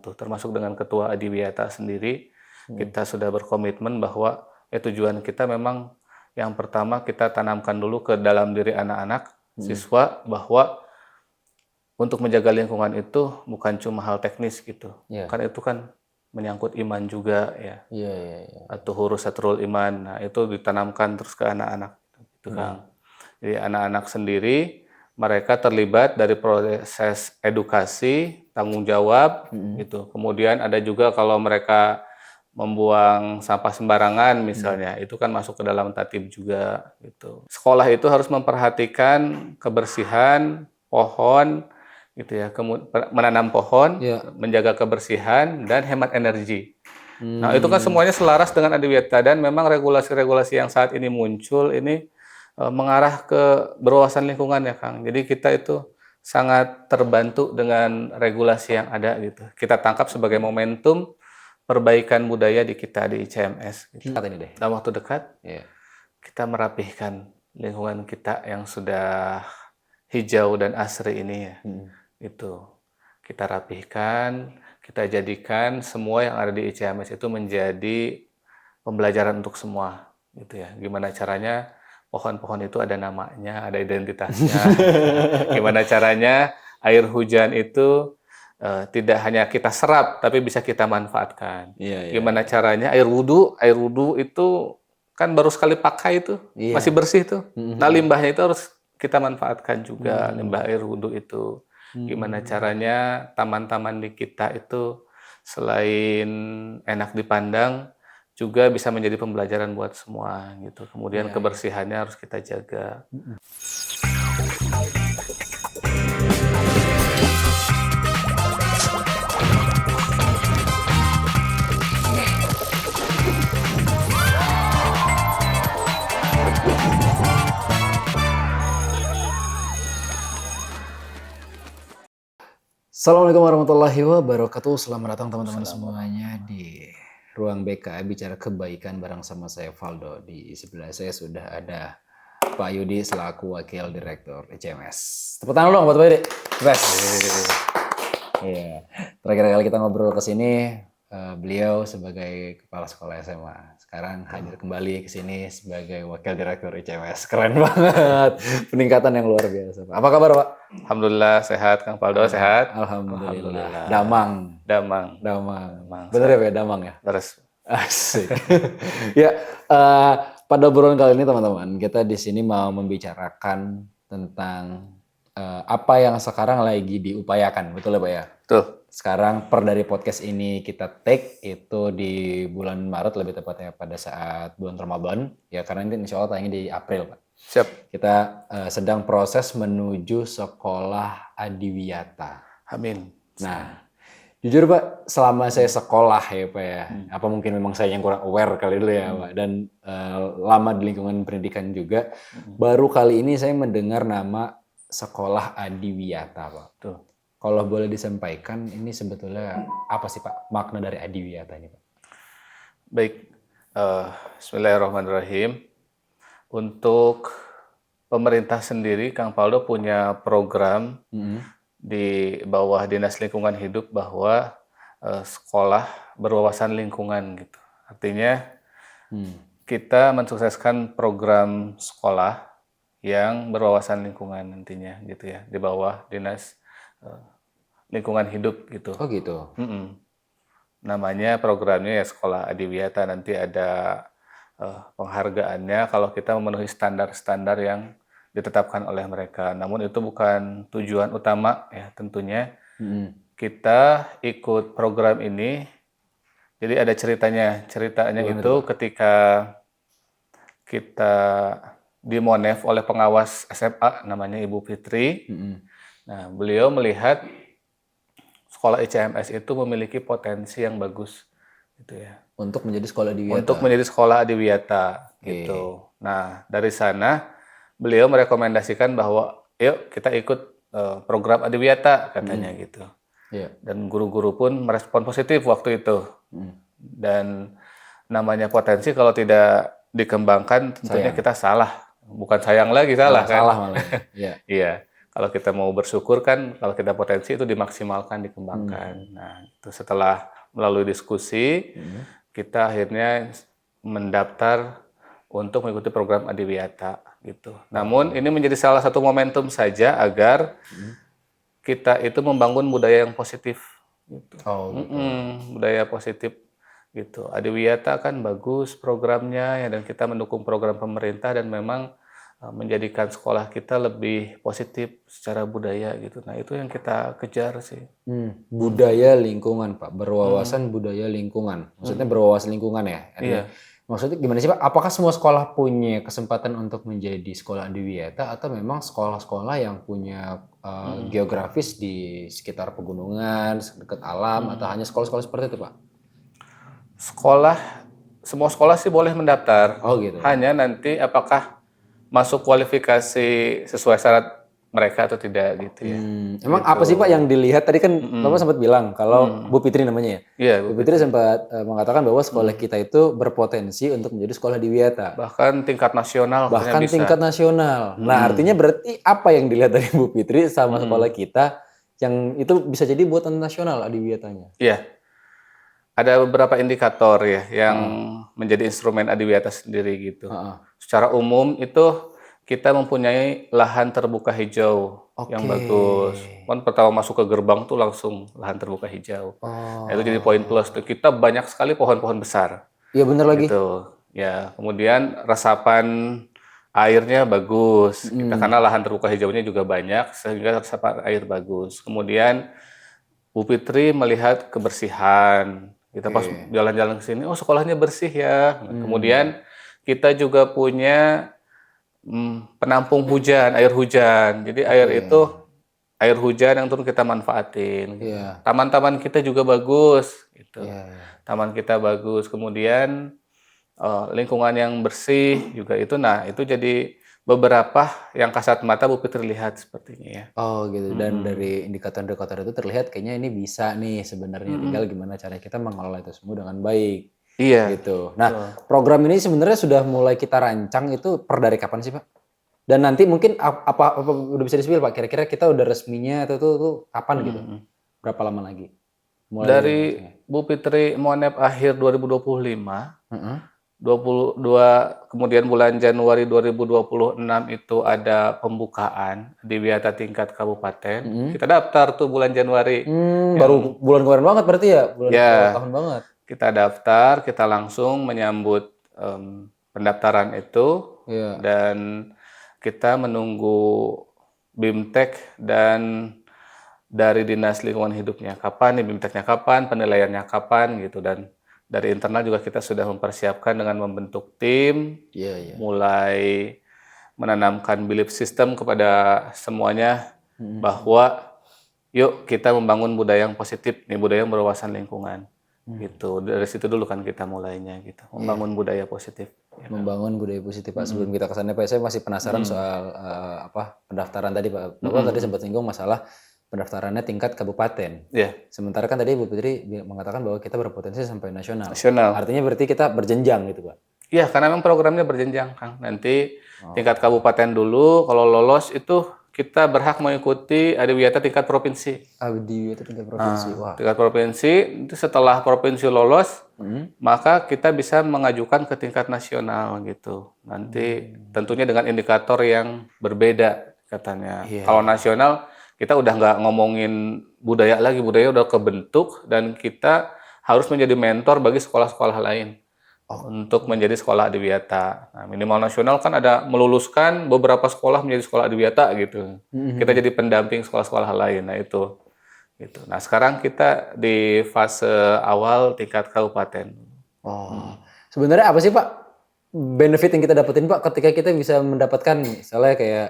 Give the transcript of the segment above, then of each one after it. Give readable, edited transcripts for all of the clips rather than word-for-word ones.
tuh, termasuk dengan Ketua Adiwiyata sendiri, kita sudah berkomitmen bahwa tujuan kita memang yang pertama kita tanamkan dulu ke dalam diri anak-anak, siswa, bahwa untuk menjaga lingkungan itu bukan cuma hal teknis gitu. Kan itu kan menyangkut iman juga ya. At-tuhuru satrul iman. Nah, itu ditanamkan terus ke anak-anak gitu, Kang. Jadi anak-anak sendiri mereka terlibat dari proses edukasi, tanggung jawab gitu. Kemudian ada juga kalau mereka membuang sampah sembarangan misalnya, itu kan masuk ke dalam tatib juga gitu. Sekolah itu harus memperhatikan kebersihan pohon gitu ya, menanam pohon, menjaga kebersihan dan hemat energi. Nah, itu kan semuanya selaras dengan Adiwiyata, dan memang regulasi-regulasi yang saat ini muncul ini mengarah ke berwawasan lingkungan ya, Kang. Jadi kita itu sangat terbantu dengan regulasi yang ada gitu. Kita tangkap sebagai momentum perbaikan budaya di kita di ICMS. Gitu. Dalam waktu dekat, kita merapihkan lingkungan kita yang sudah hijau dan asri ini ya. Itu kita rapihkan, kita jadikan semua yang ada di ICMS itu menjadi pembelajaran untuk semua. Gitu ya. Gimana caranya pohon-pohon itu ada namanya, ada identitasnya. Gimana caranya air hujan itu tidak hanya kita serap, tapi bisa kita manfaatkan. Gimana caranya air wudhu itu kan baru sekali pakai itu, masih bersih tuh. Nah, limbahnya itu harus kita manfaatkan juga, limbah air wudhu itu. Gimana caranya taman-taman di kita itu selain enak dipandang, juga bisa menjadi pembelajaran buat semua gitu. Kemudian kebersihannya harus kita jaga. Assalamualaikum warahmatullahi wabarakatuh. Selamat datang teman-teman semuanya di Ruang BK Bicara Kebaikan bareng sama saya Valdo. Di sebelah saya sudah ada Pak Yudi selaku Wakil Direktur ICMS. Tepuk tangan dong buat Pak Yudi. Iya. Terakhir kali kita ngobrol ke sini, beliau sebagai Kepala Sekolah SMA. Sekarang hadir kembali ke sini sebagai Wakil Direktur ICMS. Keren banget. Peningkatan yang luar biasa. Apa kabar, Pak? Alhamdulillah sehat, Kang Valdo sehat. Alhamdulillah. Damang. Bener ya, Pak? Damang ya? Terus. Asik. Ya, pada obrolan kali ini teman-teman, kita di sini mau membicarakan tentang apa yang sekarang lagi diupayakan, betul ya Pak ya? Betul. Sekarang dari podcast ini kita take itu di bulan Maret, lebih tepatnya pada saat bulan Ramadan, ya karena ini insya Allah tayangnya di April Pak. Siap. Kita sedang proses menuju sekolah Adiwiyata. Amin. Nah, jujur Pak, selama saya sekolah ya Pak ya, apa mungkin memang saya yang kurang aware kali dulu ya Pak, dan lama di lingkungan pendidikan juga, baru kali ini saya mendengar nama Sekolah Adiwiyata Pak. Tuh. Kalau boleh disampaikan, ini sebetulnya apa sih Pak makna dari Adiwiyata ini Pak? Baik, Bismillahirrahmanirrahim. Untuk pemerintah sendiri, Kang Valdo punya program di bawah Dinas Lingkungan Hidup bahwa sekolah berwawasan lingkungan gitu. Artinya kita mensukseskan program sekolah yang berwawasan lingkungan nantinya gitu ya, di bawah Dinas Lingkungan Hidup gitu. Oh gitu. Namanya programnya ya Sekolah Adiwiyata, nanti ada penghargaannya kalau kita memenuhi standar-standar yang ditetapkan oleh mereka. Namun itu bukan tujuan utama ya tentunya. Kita ikut program ini, jadi ada ceritanya itu ketika kita dimonef oleh pengawas SMA namanya Ibu Fitri. Nah, beliau melihat sekolah ICMS itu memiliki potensi yang bagus gitu ya. Untuk menjadi sekolah Adiwiyata. Untuk menjadi sekolah Adiwiyata gitu. Nah, dari sana beliau merekomendasikan bahwa yuk kita ikut program Adiwiyata katanya gitu. Dan guru-guru pun merespon positif waktu itu. Dan namanya potensi kalau tidak dikembangkan tentunya kita salah. Bukan sayang lagi, salah kan? Salah malah. Iya. Kalau kita mau bersyukur kan, kalau kita potensi itu dimaksimalkan, dikembangkan. Nah, itu setelah melalui diskusi, kita akhirnya mendaftar untuk mengikuti program Adiwiyata gitu. Namun ini menjadi salah satu momentum saja agar kita itu membangun budaya yang positif gitu. Oh, gitu. Budaya positif gitu. Adiwiyata kan bagus programnya ya, dan kita mendukung program pemerintah dan memang menjadikan sekolah kita lebih positif secara budaya gitu. Nah, itu yang kita kejar sih. Budaya lingkungan, Pak. Berwawasan budaya lingkungan. Maksudnya berwawasan lingkungan ya? Iya. Maksudnya gimana sih, Pak? Apakah semua sekolah punya kesempatan untuk menjadi sekolah Adiwiyata atau memang sekolah-sekolah yang punya geografis di sekitar pegunungan, dekat alam, atau hanya sekolah-sekolah seperti itu, Pak? Semua sekolah sih boleh mendaftar. Oh, gitu. Hanya nanti apakah masuk kualifikasi sesuai syarat mereka atau tidak gitu ya. Emang apa sih, Pak, yang dilihat? Tadi kan Bapak sempat bilang kalau Bu Fitri namanya ya. Iya, Bu Fitri sempat mengatakan bahwa sekolah kita itu berpotensi untuk menjadi sekolah Adiwiyata. bahkan tingkat nasional katanya Bahkan bisa. tingkat nasional. Nah, artinya berarti apa yang dilihat dari Bu Fitri sama sekolah kita yang itu bisa jadi buatan nasional Adiwiyatanya? Iya. Ada beberapa indikator ya yang menjadi instrumen Adiwiyata sendiri gitu. Secara umum itu kita mempunyai lahan terbuka hijau yang bagus. Kan pertama masuk ke gerbang tuh langsung lahan terbuka hijau. Nah, itu jadi poin plus tuh. Kita banyak sekali pohon-pohon besar. Iya, bener lagi. Gitu. Ya, kemudian resapan airnya bagus. Kita karena lahan terbuka hijaunya juga banyak sehingga resapan air bagus. Kemudian Bu Fitri melihat kebersihan. Kita pas jalan-jalan ke sini, oh sekolahnya bersih ya. Nah, kemudian kita juga punya penampung hujan, air hujan. Jadi air hujan yang turun kita manfaatin. Gitu. Taman-taman kita juga bagus. Gitu. Taman kita bagus. Kemudian lingkungan yang bersih juga itu. Nah itu jadi beberapa yang kasat mata Bu Fitri lihat sepertinya ya. Oh gitu, dan dari indikator-indikator itu terlihat kayaknya ini bisa nih sebenarnya, tinggal gimana cara kita mengelola itu semua dengan baik. Iya. Gitu. Nah, program ini sebenarnya sudah mulai kita rancang itu dari kapan sih, Pak? Dan nanti mungkin apa udah bisa di-spill, Pak? Kira-kira kita udah resminya atau tuh kapan gitu? Berapa lama lagi? Mulai dari Bu Fitri Monep akhir 2025. 22 kemudian bulan Januari 2026 itu ada pembukaan Adiwiyata tingkat kabupaten. Kita daftar tuh bulan Januari. Baru bulan kemarin banget berarti ya? Bulan tahun banget. Kita daftar, kita langsung menyambut pendaftaran itu dan kita menunggu BIMTEK dan dari Dinas Lingkungan Hidupnya kapan nih, BIMTEK-nya kapan, penilaiannya kapan gitu, dan dari internal juga kita sudah mempersiapkan dengan membentuk tim, mulai menanamkan belief system kepada semuanya bahwa yuk kita membangun budaya yang positif, nih budaya yang berwawasan lingkungan, gitu. Dari situ dulu kan kita mulainya, gitu, membangun budaya positif. Membangun budaya positif, Pak. Sebelum kita kesana, Pak, saya masih penasaran soal pendaftaran tadi, Pak. Bapak tadi sempat singgung masalah pendaftarannya tingkat kabupaten. Sementara kan tadi Bu Fitri mengatakan bahwa kita berpotensi sampai nasional. Artinya berarti kita berjenjang gitu, Pak. Iya, karena memang programnya berjenjang, Kang. Nanti tingkat kabupaten dulu, kalau lolos itu kita berhak mengikuti Adiwiyata tingkat provinsi. Adiwiyata tingkat provinsi. Wah. Tingkat provinsi, itu setelah provinsi lolos, maka kita bisa mengajukan ke tingkat nasional gitu. Nanti tentunya dengan indikator yang berbeda katanya. Kalau nasional kita udah nggak ngomongin budaya lagi, budaya udah kebentuk dan kita harus menjadi mentor bagi sekolah-sekolah lain untuk menjadi sekolah Adiwiyata. Nah, minimal nasional kan ada meluluskan beberapa sekolah menjadi sekolah Adiwiyata gitu. Kita jadi pendamping sekolah-sekolah lain. Nah itu. Gitu. Nah sekarang kita di fase awal tingkat kabupaten. Sebenarnya apa sih, Pak, benefit yang kita dapetin, Pak, ketika kita bisa mendapatkan misalnya kayak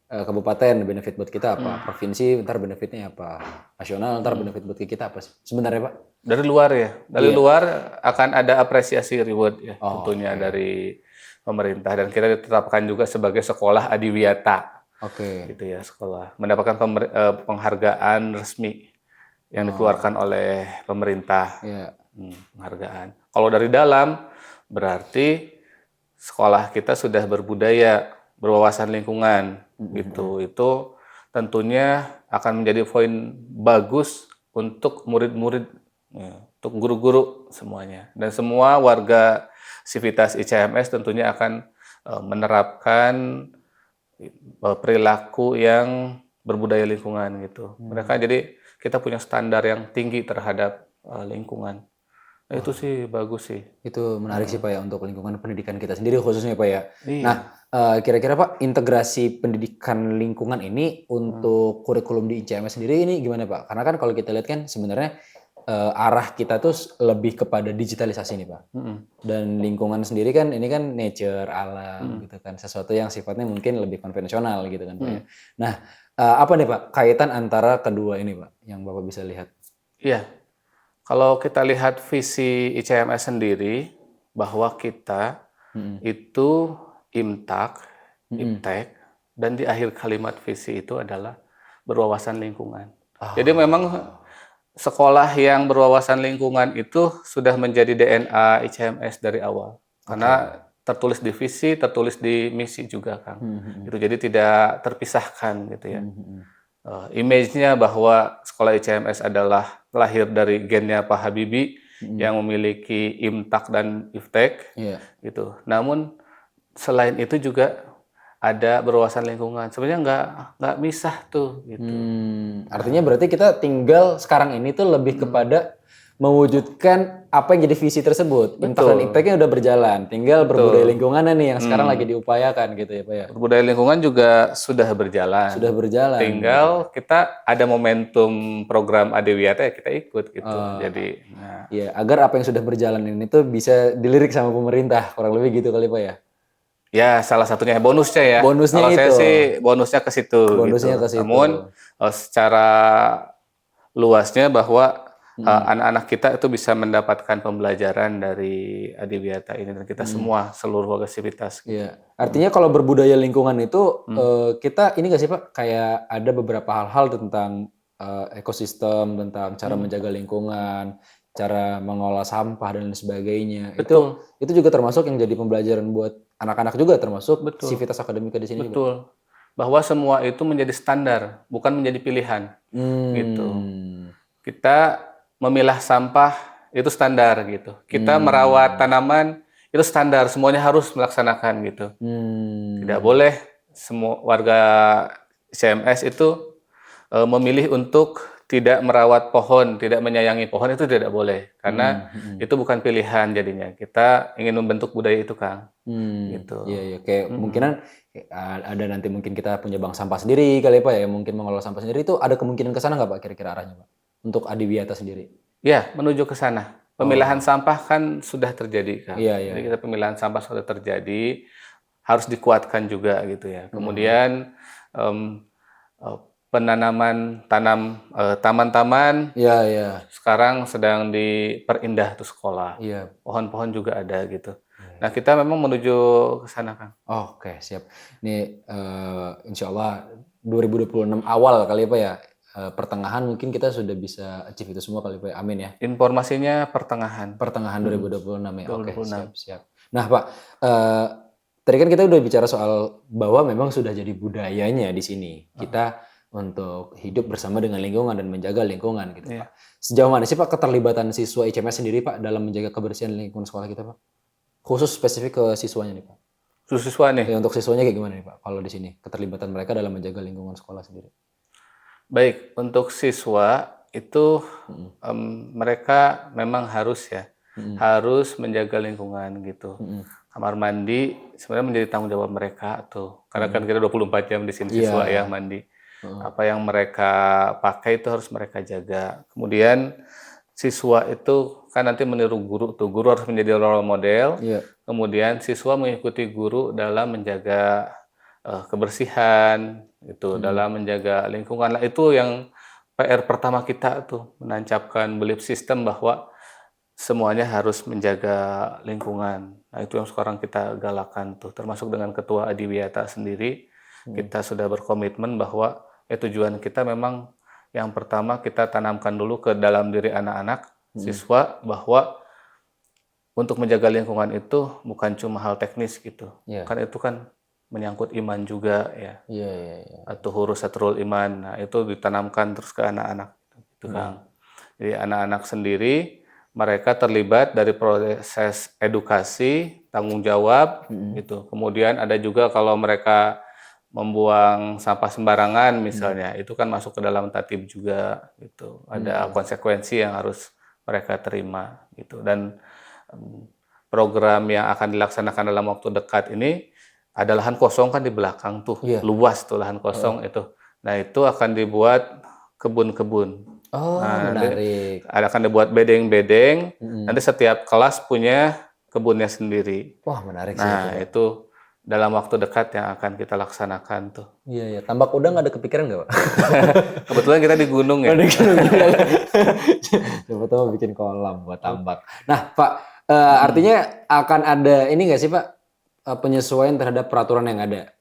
kabupaten, benefit buat kita apa? Provinsi, ntar benefitnya apa? Nasional, ntar benefit buat kita apa sih? Sebenarnya, Pak? Dari luar ya? Dari luar akan ada apresiasi reward ya, tentunya dari pemerintah. Dan kita ditetapkan juga sebagai sekolah Adiwiyata. Gitu ya, sekolah. Mendapatkan penghargaan resmi yang dikeluarkan oleh pemerintah. Penghargaan. Kalau dari dalam, berarti sekolah kita sudah berbudaya, berwawasan lingkungan gitu. Itu tentunya akan menjadi poin bagus untuk murid-murid, untuk guru-guru semuanya. Dan semua warga Sivitas ICMS tentunya akan menerapkan perilaku yang berbudaya lingkungan gitu. Mereka jadi kita punya standar yang tinggi terhadap lingkungan. Nah, itu sih bagus sih. Itu menarik sih Pak ya untuk lingkungan pendidikan kita sendiri khususnya Pak ya. Iya. Nah, kira-kira Pak integrasi pendidikan lingkungan ini untuk kurikulum di ICMS sendiri ini gimana Pak? Karena kan kalau kita lihat kan sebenarnya arah kita tuh lebih kepada digitalisasi nih Pak. Dan lingkungan sendiri kan ini kan nature, alam gitu kan. Sesuatu yang sifatnya mungkin lebih konvensional gitu kan Pak ya. Nah, apa nih Pak kaitan antara kedua ini Pak yang Bapak bisa lihat? Iya. Kalau kita lihat visi ICMS sendiri, bahwa kita itu IMTAK, IPTEK, dan di akhir kalimat visi itu adalah berwawasan lingkungan. Jadi memang sekolah yang berwawasan lingkungan itu sudah menjadi DNA ICMS dari awal. Karena tertulis di visi, tertulis di misi juga, Kang. Gitu, jadi tidak terpisahkan gitu ya. Image-nya bahwa sekolah ICMS adalah lahir dari gennya Pak Habibie yang memiliki IMTAK dan IFTEK, gitu. Namun selain itu juga ada berwawasan lingkungan. Sebenarnya nggak misah tuh, gitu. Artinya berarti kita tinggal sekarang ini tuh lebih kepada mewujudkan apa yang jadi visi tersebut. IMTAK dan IPTEK-nya udah berjalan, tinggal berbudaya lingkungannya nih yang sekarang lagi diupayakan gitu ya Pak ya. Berbudaya lingkungan juga sudah berjalan. Sudah berjalan. Tinggal kita ada momentum program Adiwiyata ya kita ikut gitu. Jadi, ya agar apa yang sudah berjalan ini tuh bisa dilirik sama pemerintah kurang lebih gitu kali Pak ya. Ya salah satunya bonusnya ya. Bonusnya Kalau saya itu. sih bonusnya ke situ. Bonusnya gitu. ke situ. Namun secara luasnya bahwa anak-anak kita itu bisa mendapatkan pembelajaran dari Adiwiyata ini dan kita semua seluruh warga Sivitas. Gitu. Iya. Artinya kalau berbudaya lingkungan itu kita ini nggak sih Pak kayak ada beberapa hal-hal tentang ekosistem, tentang cara menjaga lingkungan, cara mengolah sampah dan lain sebagainya. Betul. Itu juga termasuk yang jadi pembelajaran buat anak-anak juga termasuk Sivitas Akademika di sini. Betul. Bahwa semua itu menjadi standar, bukan menjadi pilihan. Gitu. Kita memilah sampah itu standar gitu. Kita merawat tanaman itu standar, semuanya harus melaksanakan gitu. Tidak boleh semua warga CMS itu memilih untuk tidak merawat pohon, tidak menyayangi pohon itu tidak boleh karena itu bukan pilihan jadinya. Kita ingin membentuk budaya itu, Kang. Gitu. Iya, iya. Kayak kemungkinan ada nanti mungkin kita punya bank sampah sendiri kali Pak ya, mungkin mengelola sampah sendiri itu ada kemungkinan ke sana nggak Pak kira-kira arahnya Pak? Untuk Adiwiyata sendiri. Ya, menuju ke sana. Pemilahan sampah kan sudah terjadi, Kang. Iya. Jadi kita pemilahan sampah sudah terjadi, harus dikuatkan juga gitu ya. Kemudian penanaman taman-taman sekarang sedang diperindah tuh sekolah. Pohon-pohon juga ada gitu. Nah kita memang menuju ke sana, Kang. Oke, siap. Ini insya Allah 2026 awal kali ya Pak ya. Pertengahan mungkin kita sudah bisa achieve itu semua kali Pak. Amin ya. Informasinya pertengahan. Pertengahan 2026 ya. 2026. Oke, siap. Nah Pak, tadi kan kita udah bicara soal bahwa memang sudah jadi budayanya di sini. Kita untuk hidup bersama dengan lingkungan dan menjaga lingkungan gitu Pak. Sejauh mana sih Pak keterlibatan siswa ICMS sendiri Pak dalam menjaga kebersihan lingkungan sekolah kita Pak? Khusus spesifik ke siswanya nih Pak. Khusus siswa nih? Ya, untuk siswanya kayak gimana nih Pak kalau di sini keterlibatan mereka dalam menjaga lingkungan sekolah sendiri? Baik, untuk siswa itu mereka memang harus harus menjaga lingkungan gitu. Kamar mandi sebenarnya menjadi tanggung jawab mereka tuh. Karena kan kita 24 jam di sini siswa ya mandi. Apa yang mereka pakai itu harus mereka jaga. Kemudian siswa itu kan nanti meniru guru tuh. Guru harus menjadi role model. Kemudian siswa mengikuti guru dalam menjaga kebersihan itu dalam menjaga lingkungan. Lah itu yang PR pertama kita tuh menancapkan belief system bahwa semuanya harus menjaga lingkungan. Nah itu yang sekarang kita galakan tuh termasuk dengan Ketua Adiwiyata sendiri. Kita sudah berkomitmen bahwa tujuan kita memang yang pertama kita tanamkan dulu ke dalam diri anak-anak siswa bahwa untuk menjaga lingkungan itu bukan cuma hal teknis gitu. Kan itu kan menyangkut iman juga ya. Iya, iya, iya. At-tuhuru satrul iman. Nah, itu ditanamkan terus ke anak-anak gitu, Kang. Jadi anak-anak sendiri mereka terlibat dari proses edukasi, tanggung jawab gitu. Kemudian ada juga kalau mereka membuang sampah sembarangan misalnya, itu kan masuk ke dalam tatib juga gitu. Ada konsekuensi yang harus mereka terima gitu. Dan program yang akan dilaksanakan dalam waktu dekat ini ada lahan kosong kan di belakang tuh, Iya. luas tuh lahan kosong itu. Nah, itu akan dibuat kebun-kebun. Oh, Nah, menarik. akan dibuat bedeng-bedeng, nanti setiap kelas punya kebunnya sendiri. Wah, menarik sih itu, Nah, Pak. itu dalam waktu dekat yang akan kita laksanakan tuh. Iya, iya. Tambak udang nggak ada kepikiran nggak, Pak? Kebetulan kita di gunung ya. Siapa tahu mau bikin kolam buat tambak. Nah, Pak, artinya akan ada ini nggak sih, Pak, penyesuaian terhadap peraturan yang ada?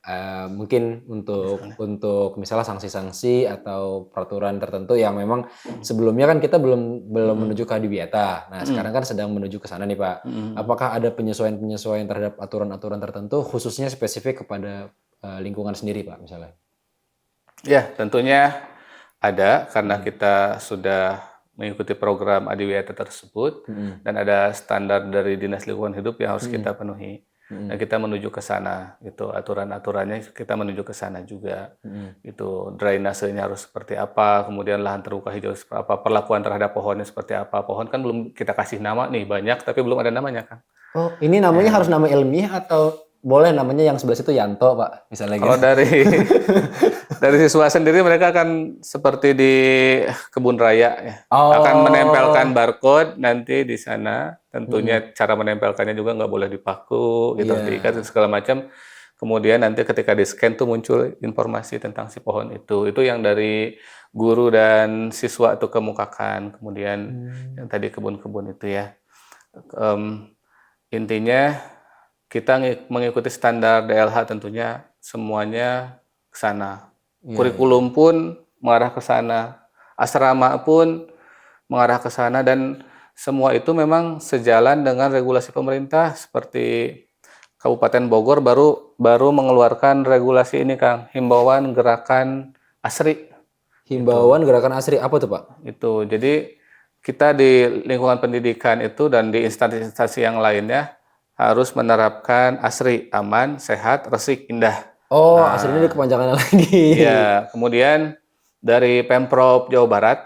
Mungkin untuk misalnya sanksi-sanksi atau peraturan tertentu yang memang sebelumnya kan kita belum menuju ke adiwiyata. Nah, sekarang kan sedang menuju ke sana nih, Pak. Apakah ada penyesuaian-penyesuaian terhadap aturan-aturan tertentu khususnya spesifik kepada lingkungan sendiri, Pak, misalnya? Ya, tentunya ada karena kita sudah mengikuti program adiwiyata tersebut dan ada standar dari Dinas Lingkungan Hidup yang harus kita penuhi. Nah, kita menuju ke sana, gitu. Aturan-aturannya kita menuju ke sana juga. Itu drainasenya harus seperti apa, kemudian lahan terbuka hijau seperti apa, perlakuan terhadap pohonnya seperti apa. Pohon kan belum kita kasih nama nih, banyak tapi belum ada namanya kan. Oh, ini namanya harus nama ilmiah atau boleh namanya yang sebelah situ Yanto, Pak? Misalnya Kalau gitu. dari siswa sendiri mereka akan seperti di kebun raya ya. Oh. Akan menempelkan barcode nanti di sana. Tentunya cara menempelkannya juga nggak boleh dipaku, gitu, harus diikat dan segala macam. Kemudian nanti ketika di scan tuh muncul informasi tentang si pohon itu. Itu yang dari guru dan siswa tuh kemukakan. Kemudian yang tadi kebun-kebun itu ya. Intinya kita mengikuti standar DLH tentunya semuanya ke sana. Kurikulum pun mengarah ke sana. Asrama pun mengarah ke sana dan semua itu memang sejalan dengan regulasi pemerintah seperti Kabupaten Bogor baru mengeluarkan regulasi ini, Kang, himbauan gerakan ASRI. Himbauan gerakan ASRI apa tuh, Pak? Itu. Jadi kita di lingkungan pendidikan itu dan di instansi-instansi yang lainnya harus menerapkan ASRI, aman, sehat, resik, indah. Oh, ASRI ini kepanjangannya lagi. Ya, kemudian dari Pemprov Jawa Barat,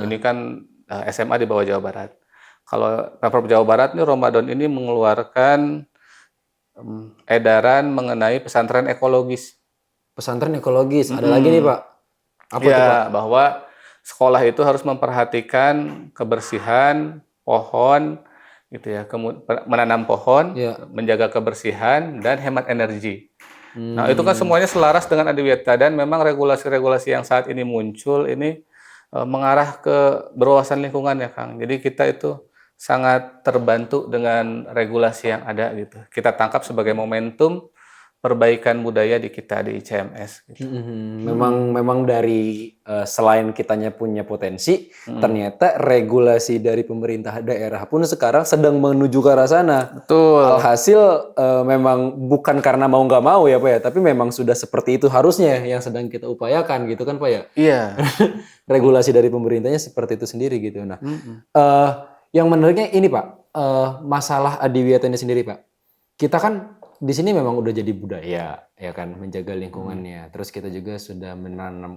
ini kan SMA di bawah Jawa Barat. Kalau Pemprov Jawa Barat ini Ramadan ini mengeluarkan edaran mengenai pesantren ekologis. Pesantren ekologis. Ada lagi nih, Pak. Apa tuh, Pak? Bahwa sekolah itu harus memperhatikan kebersihan pohon, gitu ya, menanam pohon, menjaga kebersihan dan hemat energi. Nah, itu kan semuanya selaras dengan adiwiyata dan memang regulasi-regulasi yang saat ini muncul ini mengarah ke berwawasan lingkungan ya, Kang. Jadi kita itu sangat terbantu dengan regulasi yang ada gitu. Kita tangkap sebagai momentum perbaikan budaya di kita di ICMS. Gitu. Memang dari selain kitanya punya potensi, ternyata regulasi dari pemerintah daerah pun sekarang sedang menuju ke arah sana. Betul. Alhasil memang bukan karena mau nggak mau ya, Pak ya, tapi memang sudah seperti itu harusnya yang sedang kita upayakan gitu kan, Pak ya. Iya. Regulasi dari pemerintahnya seperti itu sendiri gitu. Nah, yang menariknya ini, Pak, masalah adiwiyata ini sendiri, Pak. Kita kan di sini memang udah jadi budaya ya kan, menjaga lingkungannya. Terus kita juga sudah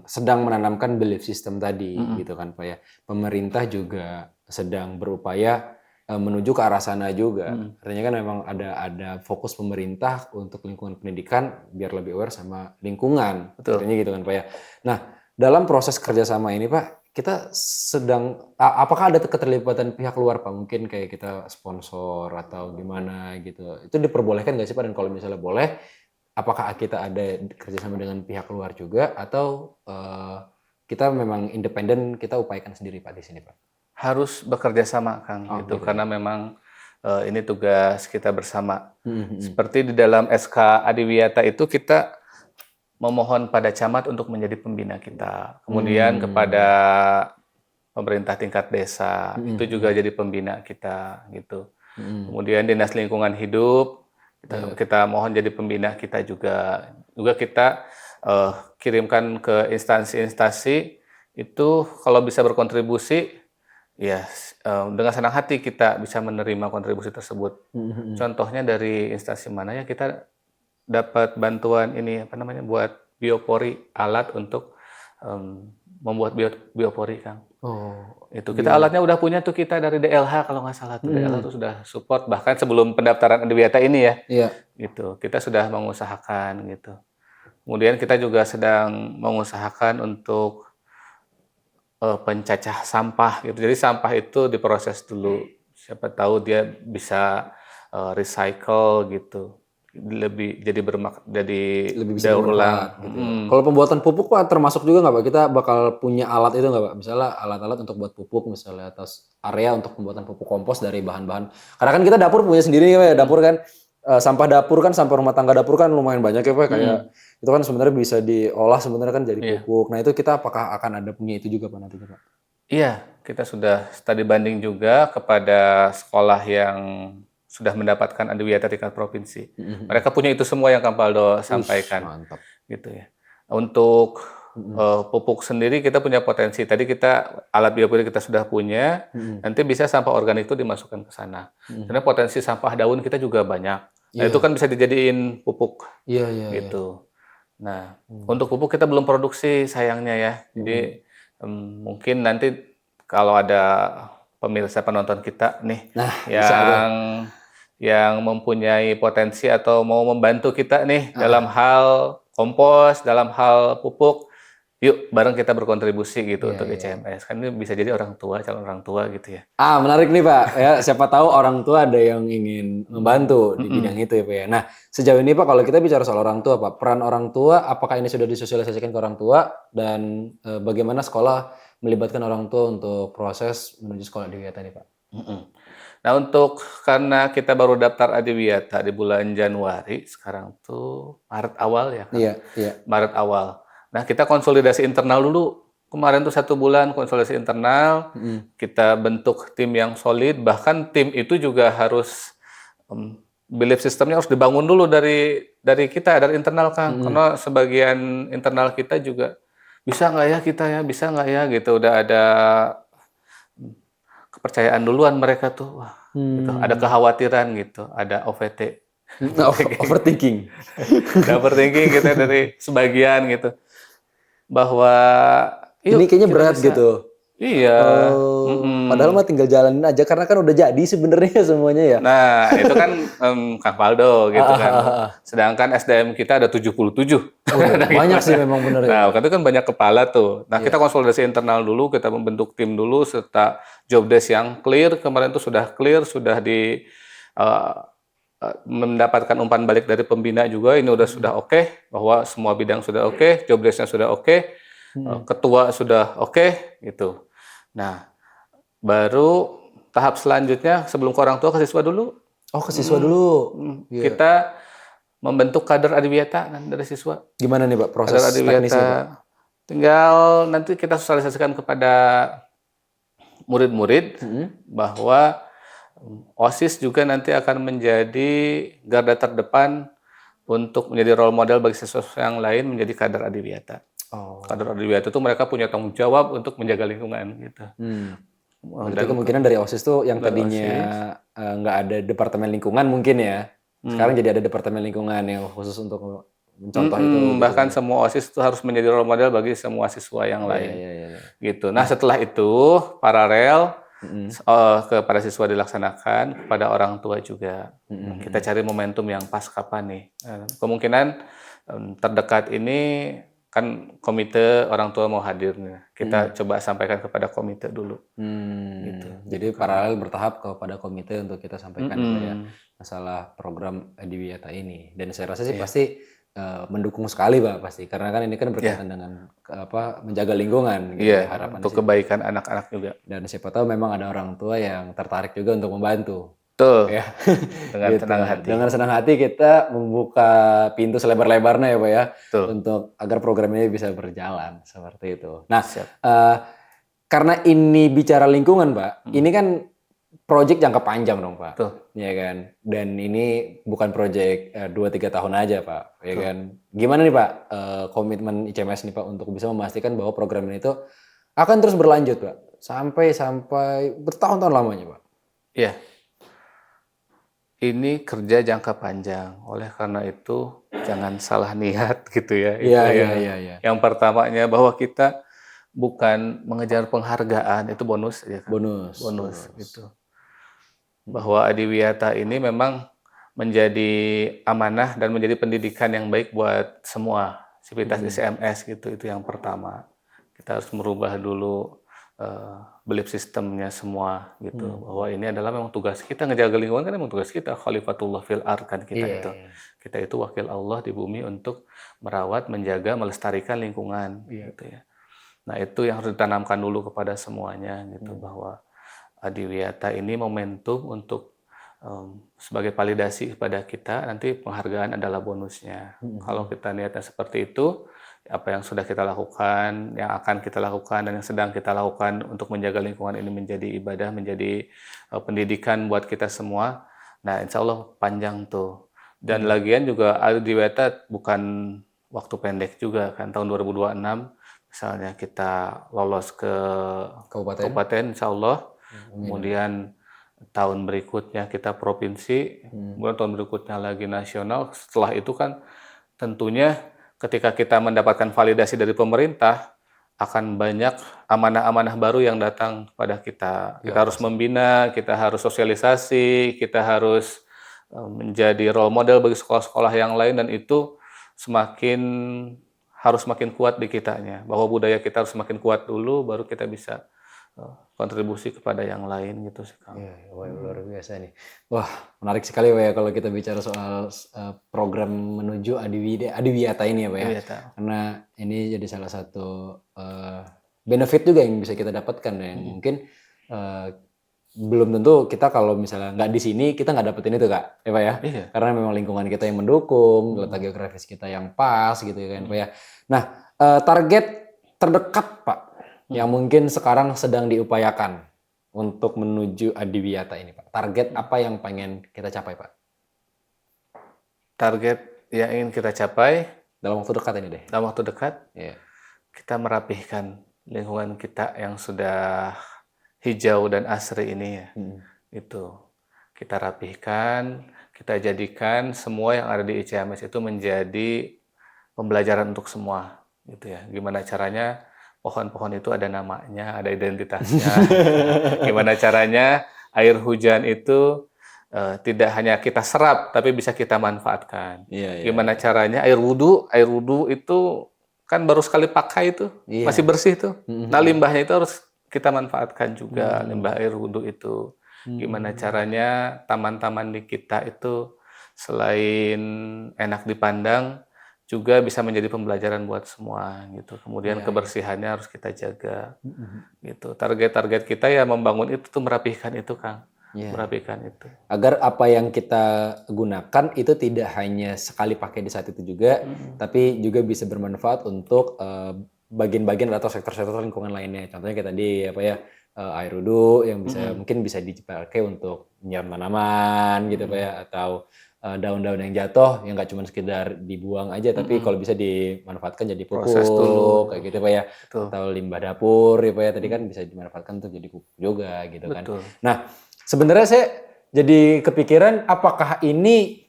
sedang menanamkan belief system tadi gitu kan, Pak ya. Pemerintah juga sedang berupaya menuju ke arah sana juga. Artinya kan memang ada fokus pemerintah untuk lingkungan pendidikan biar lebih aware sama lingkungan. Artinya gitu kan, Pak ya. Nah, dalam proses kerjasama ini, Pak, kita sedang, apakah ada keterlibatan pihak luar, Pak? Mungkin kayak kita sponsor atau gimana gitu. Itu diperbolehkan nggak sih, Pak? Dan kalau misalnya boleh, apakah kita ada kerjasama dengan pihak luar juga atau kita memang independen, kita upayakan sendiri, Pak, di sini, Pak? Harus bekerja sama, Kang, gitu. Karena memang ini tugas kita bersama. Seperti di dalam SK Adiwiyata itu kita memohon pada camat untuk menjadi pembina kita. Kemudian kepada pemerintah tingkat desa, itu juga jadi pembina kita gitu. Kemudian Dinas Lingkungan Hidup Kita mohon jadi pembina kita juga. Juga kita kirimkan ke instansi-instansi itu kalau bisa berkontribusi, ya dengan senang hati kita bisa menerima kontribusi tersebut. Contohnya dari instansi mana ya, kita dapat bantuan ini apa namanya buat biopori, alat untuk membuat biopori, Kang. Oh, Itu kita alatnya udah punya tuh kita dari DLH kalau nggak salah tuh. DLH tuh sudah support bahkan sebelum pendaftaran Adiwiyata ini ya. iya. Gitu. Kita sudah mengusahakan gitu. Kemudian kita juga sedang mengusahakan untuk pencacah sampah gitu. Jadi sampah itu diproses dulu. Siapa tahu dia bisa recycle gitu. Lebih jadi Lebih bisa daur ulang. bermanfaat gitu ya. Kalau pembuatan pupuk Pak termasuk juga nggak Pak? Kita bakal punya alat itu nggak Pak? Misalnya alat-alat untuk buat pupuk misalnya atas area untuk pembuatan pupuk kompos dari bahan-bahan. Karena kan kita dapur punya sendiri ya dapur kan. Sampah dapur kan, sampah rumah tangga dapur kan lumayan banyak ya Pak. Kayak itu kan sebenarnya bisa diolah sebenarnya kan jadi pupuk. Nah itu kita apakah akan ada punya itu juga Pak nantinya Pak? Iya, kita sudah studi banding juga kepada sekolah yang sudah mendapatkan Adiwiyata tingkat provinsi. Mereka punya itu semua yang Kang Paldo sampaikan. Mantap. Gitu ya. Untuk pupuk sendiri kita punya potensi. Tadi kita alat biopori kita sudah punya. Nanti bisa sampah organik itu dimasukkan ke sana. Karena potensi sampah daun kita juga banyak. Nah, itu kan bisa dijadiin pupuk. Iya. Gitu. Nah, untuk pupuk kita belum produksi sayangnya ya. Jadi mungkin nanti kalau ada pemirsa penonton kita nih yang mempunyai potensi atau mau membantu kita nih dalam hal kompos, dalam hal pupuk, yuk bareng kita berkontribusi gitu untuk ICMS. Kan ini bisa jadi orang tua, calon orang tua gitu ya. Menarik nih Pak. Ya, siapa tahu orang tua ada yang ingin membantu di bidang itu ya Pak ya. Nah, sejauh ini Pak kalau kita bicara soal orang tua Pak, peran orang tua apakah ini sudah disosialisasikan ke orang tua dan bagaimana sekolah melibatkan orang tua untuk proses menuju sekolah Adiwiyata nih Pak? Nah karena kita baru daftar Adiwiyata di bulan Januari, sekarang tuh Maret awal ya kan? Iya. Maret awal. Nah kita konsolidasi internal dulu. Kemarin tuh 1 bulan konsolidasi internal, kita bentuk tim yang solid, bahkan tim itu juga harus belief systemnya harus dibangun dulu dari kita, dari internal Kang. Karena sebagian internal kita juga bisa nggak ya kita ya, bisa nggak ya gitu. Udah ada kepercayaan duluan mereka tuh, wah, gitu. Ada kekhawatiran gitu, ada OVT, Overthinking. overthinking kita dari sebagian gitu, bahwa ini kayaknya berat bisa. gitu. Iya. Padahal mah tinggal jalanin aja karena kan udah jadi sebenarnya semuanya ya. Nah itu kan Kang Paldo gitu kan. Sedangkan SDM kita ada 77. Banyak sih memang bener ya. Nah itu kan banyak kepala tuh. Nah kita konsolidasi internal dulu, kita membentuk tim dulu serta job desk yang clear. Kemarin itu sudah clear, sudah mendapatkan umpan balik dari pembina juga. Ini sudah oke, bahwa semua bidang sudah oke, job desk-nya sudah oke, ketua sudah oke, gitu. Nah, baru tahap selanjutnya sebelum ke orang tua ke siswa dulu. Oh, ke siswa dulu. Kita membentuk kader Adiwiyata dari siswa. Gimana nih Pak proses teknisnya Pak? Tinggal nanti kita sosialisasikan kepada murid-murid bahwa OSIS juga nanti akan menjadi garda terdepan untuk menjadi role model bagi siswa yang lain menjadi kader Adiwiyata. Kader Adiwiyata itu mereka punya tanggung jawab untuk menjaga lingkungan gitu. Berarti kemungkinan dari OSIS tuh yang tadinya nggak ada departemen lingkungan mungkin ya. Sekarang jadi ada departemen lingkungan yang khusus untuk mencontoh itu. Bahkan semua OSIS itu harus menjadi role model bagi semua siswa yang lain. Gitu. Nah setelah itu paralel kepada siswa dilaksanakan, kepada orang tua juga. Kita cari momentum yang pas kapan nih. Kemungkinan terdekat ini kan komite orang tua mau hadir nih. Kita coba sampaikan kepada komite dulu. Gitu. Jadi paralel bertahap kepada komite untuk kita sampaikan ya masalah program Adiwiyata ini. Dan saya rasa sih pasti mendukung sekali Pak pasti. Karena kan ini kan berkaitan dengan menjaga lingkungan. Gitu, harapan untuk kebaikan anak-anak juga. Dan siapa tahu memang ada orang tua yang tertarik juga untuk membantu. Betul. Ya. Dengan gitu. senang hati. Dengan senang hati kita membuka pintu selebar-lebarnya ya Pak ya. Betul. Untuk agar program ini bisa berjalan seperti itu. Nah, karena ini bicara lingkungan Pak, ini kan project jangka panjang dong Pak. Betul. Ya kan. Dan ini bukan project 2-3 tahun aja Pak. Ya Betul. kan. Gimana nih Pak komitmen ICMS nih Pak untuk bisa memastikan bahwa program ini itu akan terus berlanjut Pak sampai bertahun-tahun lamanya Pak. Iya. Ini kerja jangka panjang. Oleh karena itu jangan salah niat gitu ya. Iya. Yang pertamanya bahwa kita bukan mengejar penghargaan, itu bonus ya kan. Bonus gitu. Bahwa Adiwiyata ini memang menjadi amanah dan menjadi pendidikan yang baik buat semua sivitas ICMS gitu. Itu yang pertama. Kita harus merubah dulu belief sistemnya semua gitu. Bahwa ini adalah memang tugas kita, ngejaga lingkungan kan memang tugas kita. Khalifatullah fil ard kan kita itu. Kita itu wakil Allah di bumi untuk merawat, menjaga, melestarikan lingkungan gitu ya. Nah, itu yang harus ditanamkan dulu kepada semuanya gitu, bahwa Adiwiyata ini momentum untuk sebagai validasi kepada kita, nanti penghargaan adalah bonusnya. Kalau kita niatnya seperti itu, apa yang sudah kita lakukan, yang akan kita lakukan, dan yang sedang kita lakukan untuk menjaga lingkungan ini menjadi ibadah, menjadi pendidikan buat kita semua. Nah, insya Allah panjang tuh. Dan lagian juga Adiwiyata bukan waktu pendek juga kan, tahun 2026 misalnya kita lolos ke kabupaten insya Allah, kemudian tahun berikutnya kita provinsi, kemudian tahun berikutnya lagi nasional. Setelah itu kan tentunya ketika kita mendapatkan validasi dari pemerintah, akan banyak amanah-amanah baru yang datang pada kita. Kita harus membina, kita harus sosialisasi, kita harus menjadi role model bagi sekolah-sekolah yang lain, dan itu harus makin kuat di kitanya, bahwa budaya kita harus makin kuat dulu, baru kita bisa kontribusi kepada yang lain gitu sih Kang. Iya, luar biasa nih. Wah, menarik sekali Pak ya kalau kita bicara soal program menuju Adiwiyata ini ya Pak ya. Karena ini jadi salah satu benefit juga yang bisa kita dapatkan yang mungkin belum tentu kita kalau misalnya nggak di sini kita nggak dapetin itu Kak, ya Pak ya. Karena memang lingkungan kita yang mendukung, letak geografis kita yang pas gitu kan Pak ya. Nah, target terdekat Pak yang mungkin sekarang sedang diupayakan untuk menuju Adiwiyata ini Pak. Target apa yang pengen kita capai Pak? Target yang ingin kita capai dalam waktu dekat ini deh. Dalam waktu dekat, kita merapihkan lingkungan kita yang sudah hijau dan asri ini ya. Itu kita rapihkan, kita jadikan semua yang ada di ICMS itu menjadi pembelajaran untuk semua gitu ya. Gimana caranya pohon-pohon itu ada namanya, ada identitasnya. Gimana caranya air hujan itu tidak hanya kita serap tapi bisa kita manfaatkan. Gimana caranya air wudhu itu kan baru sekali pakai itu, masih bersih tuh. Nah, limbahnya itu harus kita manfaatkan juga, limbah air wudhu itu. Gimana caranya taman-taman di kita itu selain enak dipandang, juga bisa menjadi pembelajaran buat semua gitu. Kemudian kebersihannya harus kita jaga. Gitu. Target-target kita ya membangun itu tuh, merapihkan itu Kang. Merapihkan itu. Agar apa yang kita gunakan itu tidak hanya sekali pakai di saat itu juga, tapi juga bisa bermanfaat untuk bagian-bagian atau sektor-sektor lingkungan lainnya. Contohnya kayak tadi apa ya, air wudhu yang mungkin bisa dipakai untuk menyiram tanaman gitu Pak ya, atau daun-daun yang jatuh yang nggak cuma sekedar dibuang aja, tapi kalau bisa dimanfaatkan jadi pupuk kayak gitu Pak ya. Atau limbah dapur ya Pak ya, tadi kan bisa dimanfaatkan untuk jadi pupuk juga gitu kan. Nah, sebenarnya saya jadi kepikiran apakah ini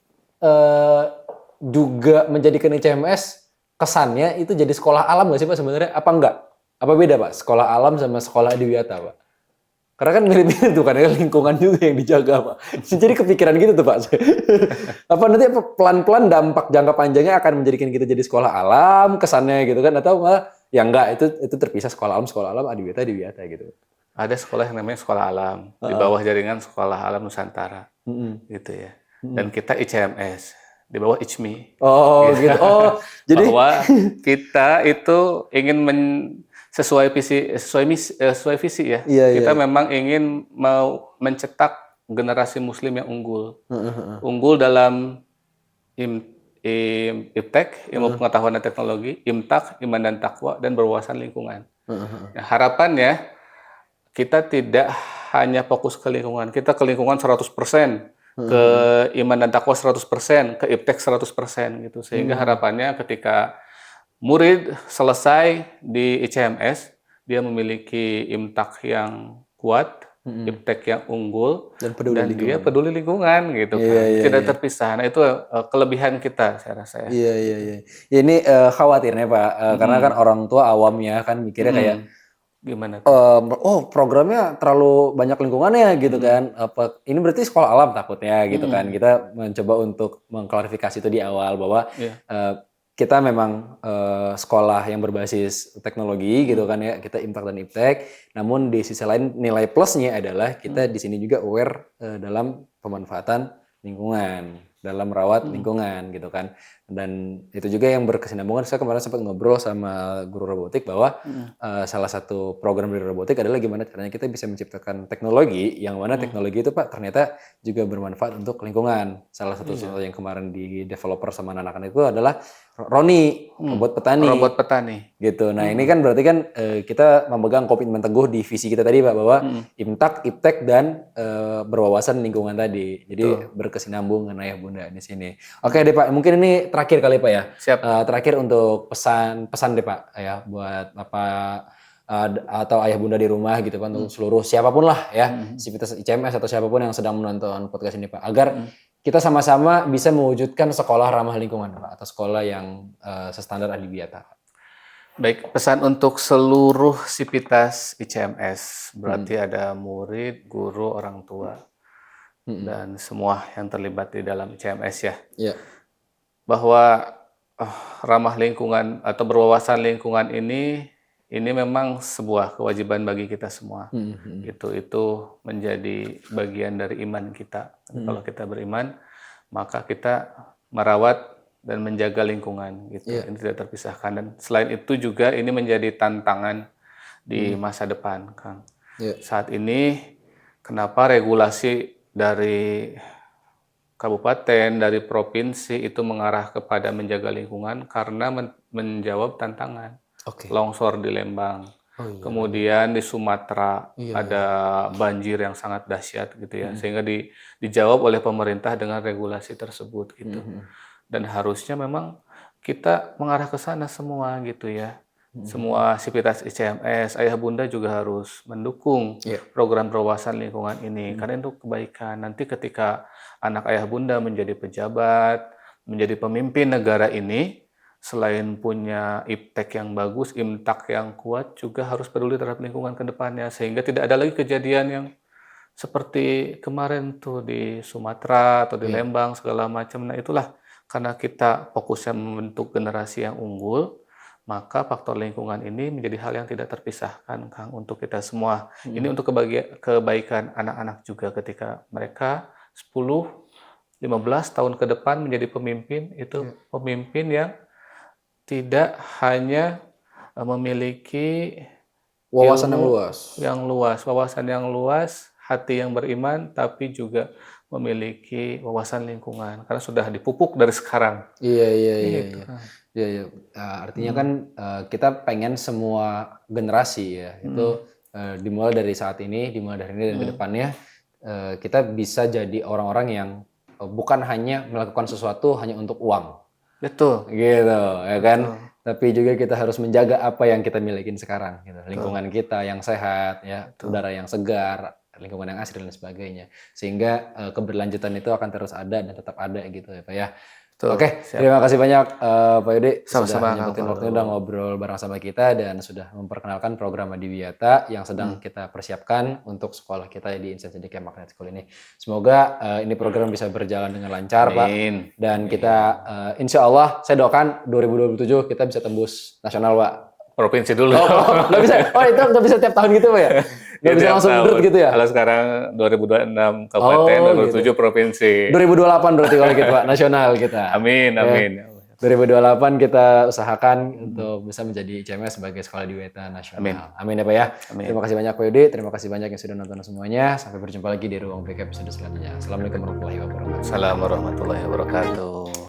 juga menjadikan ICMS kesannya itu jadi sekolah alam nggak sih Pak sebenarnya? Apa enggak? Apa beda Pak? Sekolah alam sama sekolah Adiwiyata Pak? Karena kan mirip-mirip tuh kan, lingkungan juga yang dijaga Pak. Jadi kepikiran gitu tuh Pak. Apa nanti pelan-pelan dampak jangka panjangnya akan menjadikan kita jadi sekolah alam kesannya gitu kan? Atau ya enggak, itu terpisah sekolah alam, Adiwiyata gitu. Ada sekolah yang namanya sekolah alam, di bawah jaringan Sekolah Alam Nusantara gitu ya. Dan kita ICMS, di bawah ICMI. Oh gitu. Oh, jadi bahwa kita itu ingin sesuai visi ya. Kita memang ingin mau mencetak generasi muslim yang unggul. Unggul dalam iptek, ilmu pengetahuan dan teknologi, imtak, iman dan takwa, dan berwawasan lingkungan. Nah, harapannya kita tidak hanya fokus ke lingkungan. Kita ke lingkungan 100%, ke iman dan takwa 100%, ke iptek 100% gitu. Sehingga harapannya ketika murid selesai di ICMS, dia memiliki imtak yang kuat, iptek yang unggul, Dan peduli dan dia lingkungan. peduli lingkungan gitu Iya, kan. iya, Tidak iya. terpisah. Nah itu kelebihan kita saya rasa ya. Iya, iya, iya. Ya, ini khawatirnya Pak, karena kan orang tua awamnya kan mikirnya kayak, Gimana tuh? oh programnya terlalu banyak lingkungannya gitu kan. Apa ini berarti sekolah alam takutnya gitu kan. Kita mencoba untuk mengklarifikasi itu di awal bahwa Iya. kita memang sekolah yang berbasis teknologi gitu kan ya. Kita imtak dan iptek. Namun di sisi lain nilai plusnya adalah kita di sini juga aware dalam pemanfaatan lingkungan, dalam merawat lingkungan gitu kan. Dan itu juga yang berkesinambungan. Saya kemarin sempat ngobrol sama guru robotik bahwa salah satu program dari robotik adalah gimana caranya kita bisa menciptakan teknologi yang mana teknologi itu Pak ternyata juga bermanfaat untuk lingkungan. Salah satu contoh yang kemarin di developer sama anak-anak itu adalah Roni, robot petani. Robot petani. Gitu. Nah ini kan berarti kan kita memegang komitmen teguh di visi kita tadi Pak bahwa imtak, iptek dan berwawasan lingkungan tadi. Jadi berkesinambungan ayah bunda di sini. Oke deh Pak, mungkin ini terakhir kali Pak ya. Siap. Terakhir untuk pesan deh Pak ya buat Bapak atau ayah bunda di rumah gitu Pak untuk seluruh siapapun lah ya, sivitas ICMS atau siapapun yang sedang menonton podcast ini Pak agar kita sama-sama bisa mewujudkan sekolah ramah lingkungan Pak atau sekolah yang sestandar Adiwiyata. Baik, pesan untuk seluruh sivitas ICMS, berarti ada murid, guru, orang tua, dan semua yang terlibat di dalam ICMS ya. Iya. Bahwa ramah lingkungan atau berwawasan lingkungan ini memang sebuah kewajiban bagi kita semua. Itu menjadi bagian dari iman kita. Kalau kita beriman, maka kita merawat dan menjaga lingkungan gitu. Ini tidak terpisahkan, dan selain itu juga ini menjadi tantangan di masa depan, Kang. Saat ini kenapa regulasi dari kabupaten, dari provinsi itu mengarah kepada menjaga lingkungan karena menjawab tantangan. Longsor di Lembang, kemudian di Sumatera ada banjir yang sangat dahsyat gitu ya, sehingga dijawab oleh pemerintah dengan regulasi tersebut gitu. Dan harusnya memang kita mengarah ke sana semua gitu ya. Semua sivitas ICMS, ayah bunda juga harus mendukung program berwawasan lingkungan ini karena itu kebaikan. Nanti ketika anak ayah bunda menjadi pejabat, menjadi pemimpin negara ini, selain punya iptek yang bagus, imtak yang kuat, juga harus peduli terhadap lingkungan ke depannya sehingga tidak ada lagi kejadian yang seperti kemarin tuh di Sumatera atau di Lembang segala macam. Nah itulah karena kita fokusnya membentuk generasi yang unggul, maka faktor lingkungan ini menjadi hal yang tidak terpisahkan, Kang, untuk kita semua. Ini untuk kebaikan anak-anak juga ketika mereka 10-15 tahun ke depan menjadi pemimpin, itu pemimpin yang tidak hanya memiliki Wawasan ilmu yang luas. wawasan yang luas, hati yang beriman, tapi juga memiliki wawasan lingkungan karena sudah dipupuk dari sekarang. Iya. Artinya kan kita pengen semua generasi ya itu dimulai dari saat ini, dimulai dari ini dan ke depannya kita bisa jadi orang-orang yang bukan hanya melakukan sesuatu hanya untuk uang. Betul. Gitu, ya kan? Tapi juga kita harus menjaga apa yang kita milikin sekarang, gitu. Lingkungan kita yang sehat, ya, udara yang segar, lingkungan yang asri dan sebagainya. Sehingga keberlanjutan itu akan terus ada dan tetap ada gitu ya Pak ya. Oke, terima kasih banyak Pak Yudi sudah nyempetin waktunya udah ngobrol bareng sama kita dan sudah memperkenalkan program Adiwiyata yang sedang kita persiapkan untuk sekolah kita di Insan Cendekia Magnet School ini. Semoga ini program bisa berjalan dengan lancar Pak. Dan kita insya Allah saya doakan 2027 kita bisa tembus nasional Pak. Provinsi dulu. Nggak bisa. Oh itu nggak bisa tiap tahun gitu Pak ya? Nggak bisa langsung berut gitu ya? Kalau sekarang 2026 kabupaten, 2027 gitu. Provinsi. 2028 berarti kalau gitu Pak, nasional kita. Amin. 2028 kita usahakan untuk bisa menjadi ICMS sebagai sekolah Adiwiyata nasional. Amin ya Pak ya. Amin. Terima kasih banyak Pak Yudi, terima kasih banyak yang sudah nonton semuanya. Sampai berjumpa lagi di Ruang BK episode selanjutnya. Assalamualaikum warahmatullahi wabarakatuh. Assalamualaikum warahmatullahi wabarakatuh.